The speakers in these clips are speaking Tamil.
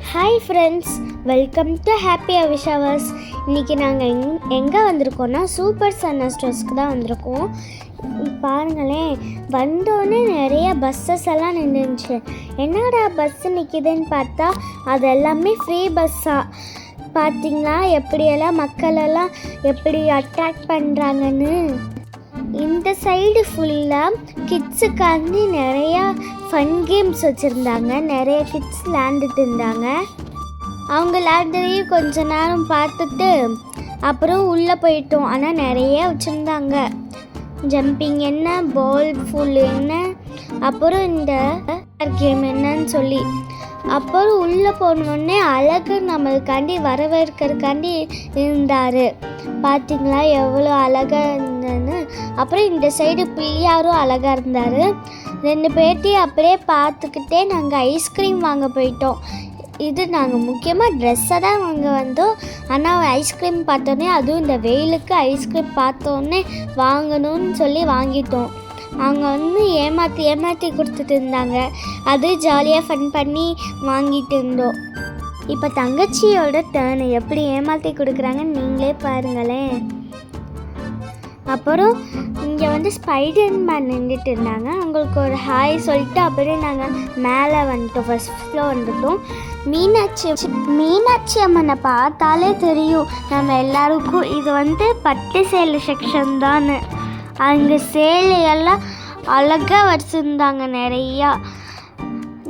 Hi friends, welcome to happy அவிஷாவர்ஸ். இன்றைக்கி நாங்கள் எங்கே வந்திருக்கோன்னா சூப்பர் சன்னா ஸ்டோர்ஸ்க்கு தான் வந்திருக்கோம். பாருங்களேன், வந்தோடனே நிறைய பஸ்ஸஸ் எல்லாம் நின்றுச்சு. என்னடா பஸ்ஸு நிற்கிதுன்னு பார்த்தா அது எல்லாமே ஃப்ரீ பஸ்ஸாக. பார்த்திங்களா எப்படியெல்லாம் மக்களெல்லாம் எப்படி அட்ராக்ட் பண்ணுறாங்கன்னு. இந்த சைடு ஃபுல்லாக கிட்ஸுக்காண்டி நிறையா ஃபன் கேம்ஸ் வச்சுருந்தாங்க. நிறைய கிட்ஸ் விளையாண்டுட்டு இருந்தாங்க. அவங்க விளையாடுறதையும் கொஞ்ச நேரம் பார்த்துட்டு அப்புறம் உள்ளே போயிட்டோம். ஆனால் நிறைய வச்சுருந்தாங்க. ஜம்பிங் என்ன, பால் ஃபுல் என்ன, அப்புறம் இந்த கேம் என்னன்னு சொல்லி. அப்புறம் உள்ளே போனோடனே அழகு நம்மளுக்காண்டி வரவேற்கிறதுக்காண்டி இருந்தார். பார்த்திங்களா எவ்வளோ அழகாக இருந்ததுன்னு. அப்புறம் இந்த சைடு பிள்ளையாரும் அழகாக இருந்தார். 2 பேர்த்தையும் அப்படியே பார்த்துக்கிட்டே நாங்கள் ஐஸ்கிரீம் வாங்க போயிட்டோம். இது நாங்கள் முக்கியமாக ட்ரெஸ்ஸை தான் வாங்க வந்தோம். ஆனால் ஐஸ்கிரீம் பார்த்தோன்னே, அதுவும் இந்த வெயிலுக்கு ஐஸ்கிரீம் பார்த்தோன்னே வாங்கணும்னு சொல்லி வாங்கிட்டோம். அவங்க ஏமாற்றி கொடுத்துட்டு இருந்தாங்க. அது ஜாலியாக ஃபன் பண்ணி வாங்கிட்டு இருந்தோம். இப்போ தங்கச்சியோட டர்னு எப்படி ஏமாற்றி கொடுக்குறாங்கன்னு நீங்களே பாருங்களேன். அப்புறம் இங்கே ஸ்பைடர்மேன் நின்றுட்டு இருந்தாங்க. அவங்களுக்கு ஒரு ஹாய் சொல்லிட்டு அப்படியே நாங்கள் மேலே வந்துட்டோம். ஃபர்ஸ்ட் ஃப்ளோர் வந்துட்டோம். மீனாட்சி அம்மனை பார்த்தாலே தெரியும் நம்ம எல்லாருக்கும் இது பட்டு சேலை செக்ஷன் தான். அங்கே சேலையெல்லாம் அழகாக வச்சுருந்தாங்க நிறையா.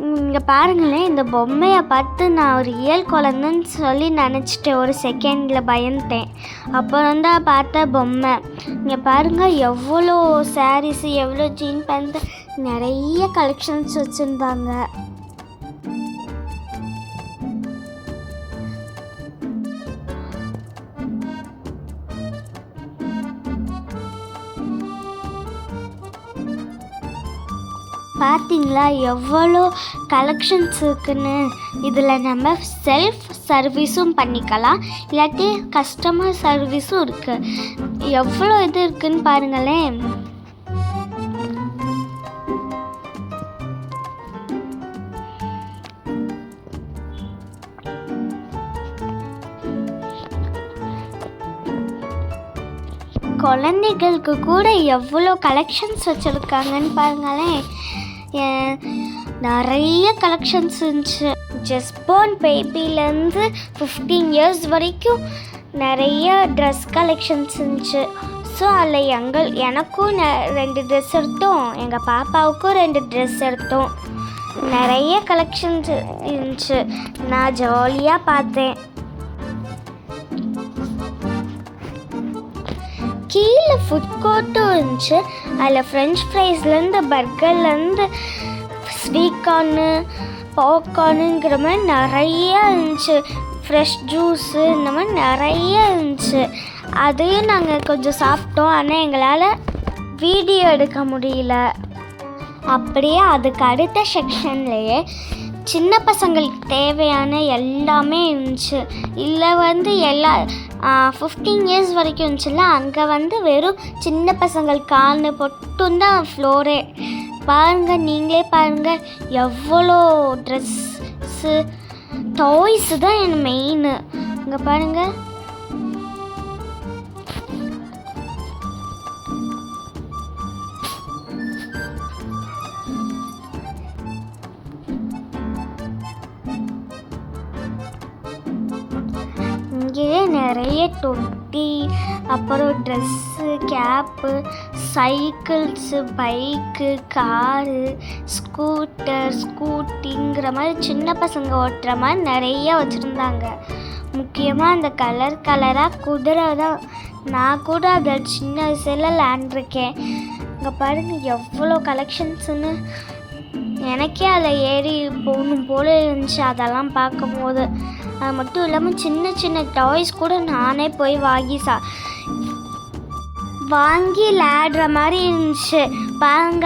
இங்கே பாருங்களேன், இந்த பொம்மையை பார்த்து நான் ஒரு ரியல் குழந்தைன்னு சொல்லி நினச்சிட்டேன். ஒரு செகண்டில் பயந்துட்டேன். அப்புறம் தான் பார்த்த பொம்மை. இங்கே பாருங்கள் எவ்வளோ சாரீஸு, எவ்வளோ ஜீன் பேண்ட், நிறைய கலெக்ஷன்ஸ் வச்சுருந்தாங்க. பார்த்திங்களா எவ்வளோ கலெக்ஷன்ஸ் இருக்குன்னு. இதில் நம்ம செல்ஃப் சர்வீஸும் பண்ணிக்கலாம், இல்லாட்டி கஸ்டமர் சர்வீஸும் இருக்குது. எவ்வளோ இது இருக்குன்னு பாருங்களேன். குழந்தைகளுக்கு கூட எவ்வளோ கலெக்ஷன்ஸ் வச்சுருக்காங்கன்னு பாருங்களேன். நிறைய கலெக்ஷன்ஸ் இருந்துச்சு. ஜஸ்ட் பார்ன் பேபிலேருந்து 15 இயர்ஸ் வரைக்கும் நிறைய ட்ரெஸ் கலெக்ஷன்ஸ் இருந்துச்சு. ஸோ அதில் எனக்கும் 2 ட்ரெஸ் எடுத்தோம், எங்கள் பாப்பாவுக்கும் 2 ட்ரெஸ் எடுத்தோம். நிறைய கலெக்ஷன்ஸ் இருந்துச்சு. நான் ஜாலியாக பார்த்தேன். கீழே ஃபுட் கோர்ட்டும் இருந்துச்சு. அதில் ஃப்ரெஞ்ச் ஃப்ரைஸ்லேருந்து பர்கர்லேருந்து ஸ்வீட் கார்னு, பாப்கார்னுங்கிற மாதிரி நிறைய இருந்துச்சு. ஃப்ரெஷ் ஜூஸு இந்த மாதிரி நிறைய இருந்துச்சு. அதையும் நாங்கள் கொஞ்சம் சாப்பிட்டோம். ஆனால் எங்களால் வீடியோ எடுக்க முடியல. அப்படியே அதுக்கு அடுத்த செக்ஷன்லேயே சின்ன பசங்களுக்கு தேவையான எல்லாமே இருந்துச்சு. இல்லை எல்லா 15 இயர்ஸ் வரைக்கும் இருந்துச்சுல்ல, அங்கே வெறும் சின்ன பசங்கள் கால்னு மட்டும்தான் ஃப்ளோரே. பாருங்கள், நீங்களே பாருங்கள் எவ்வளோ ட்ரெஸ்ஸு, டாய்ஸு தான் எனக்கு மெயின். இங்கே பாருங்கள். இங்கேயே நிறைய தொட்டி, அப்புறம் dress, cap, cycles, bike, car, scooter, ஸ்கூட்டிங்கிற மாதிரி சின்ன பசங்க ஓட்டுற மாதிரி நிறைய வச்சுருந்தாங்க. முக்கியமாக அந்த கலராக குதிரை தான். நான் கூட அதை சின்ன வயசில் விளையாண்டுருக்கேன். இங்கே பாருங்கள் எவ்வளோ கலெக்ஷன்ஸுன்னு. எனக்கே அதில் ஏறி போகணும் போல இருந்துச்சு அதெல்லாம் பார்க்கும்போது. அது மட்டும் இல்லாமல் சின்ன சின்ன டாய்ஸ் கூட நானே போய் வாங்கி விளையாடுற மாதிரி இருந்துச்சு. பாருங்க,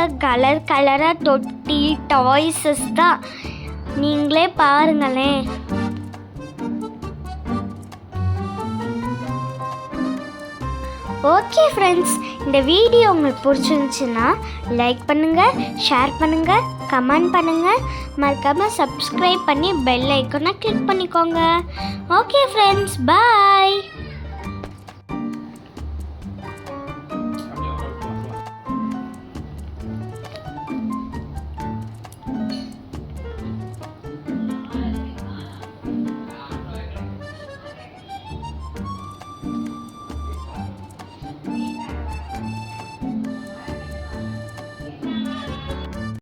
கலராக தொட்டி, டாய்ஸஸ் தான். நீங்களே பாருங்களேன். ஓகே ஃப்ரெண்ட்ஸ், இந்த வீடியோ உங்களுக்கு பிடிச்சிருந்துச்சுன்னா லைக் பண்ணுங்கள், ஷேர் பண்ணுங்கள், கமெண்ட் பண்ணுங்கள். மறக்காமல் சப்ஸ்கிரைப் பண்ணி பெல் ஐக்கானை கிளிக் பண்ணிக்கோங்க. ஓகே ஃப்ரெண்ட்ஸ், பாய்.